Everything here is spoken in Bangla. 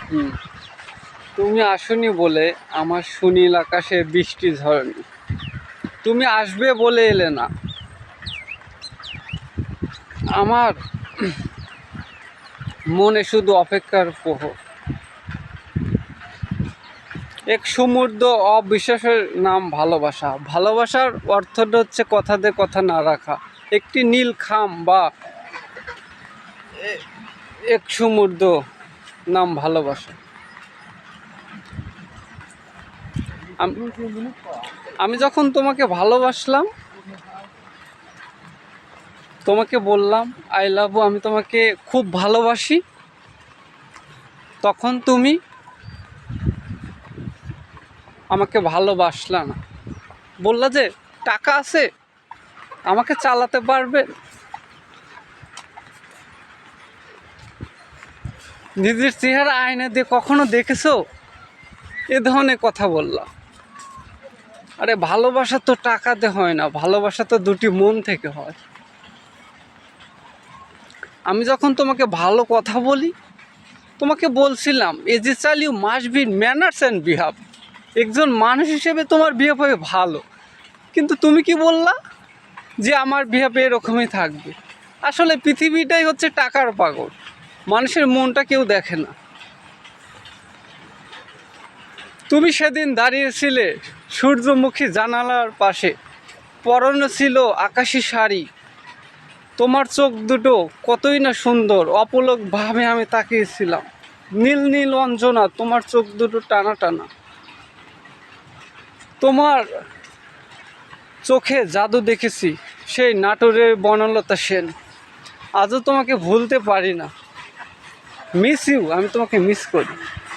হুম, তুমি আসনি বলে আমার সুনীল আকাশে বৃষ্টি ঝরেনি। তুমি আসবে বলে এলে না। আমার মনে শুধু অপেক্ষার প্রহর। এক সমুদ্র অবিশ্বাসের নাম ভালোবাসা। ভালোবাসার অর্থটা হচ্ছে কথাতে কথা না রাখা। একটি নীল খাম বা এক সমুদ্র নাম ভালোবাসা। আমি যখন তোমাকে ভালোবাসলাম, তোমাকে বললাম আই লাভ ইউ, আমি তোমাকে খুব ভালোবাসি, তখন তুমি আমাকে ভালোবাসলা না। বললা যে টাকা আছে, আমাকে চালাতে পারবে। নিজের চেহারা আয়না দিয়ে কখনো দেখেছো? এ ধরনের কথা বললাম। আরে ভালোবাসা তো টাকাতে হয় না, ভালোবাসা তো দুটি মন থেকে হয়। আমি যখন তোমাকে ভালো কথা বলি, তোমাকে বলছিলাম as a child you must be manners and behave. একজন মানুষ হিসেবে তোমার বিহেভ হবে ভালো। কিন্তু তুমি কি বললা যে আমার বিহেভ এরকমই থাকবে। আসলে পৃথিবীটাই হচ্ছে টাকার পাগল, মানুষের মনটা কেউ দেখে না। তুমি সেদিন দাঁড়িয়েছিলে সূর্যমুখী জানালার পাশে, পরনে ছিল আকাশি শাড়ি। তোমার চোখ দুটো কতই না সুন্দর, অপলকভাবে আমি তাকিয়েছিলাম। নীল নীল অঞ্জনা, তোমার চোখ দুটো টানা টানা। তোমার চোখে জাদু দেখেছি, সেই নাটোরের বনলতা সেন। আজও তোমাকে ভুলতে পারি না। মিস ইউ, আমি তোমাকে মিস করি।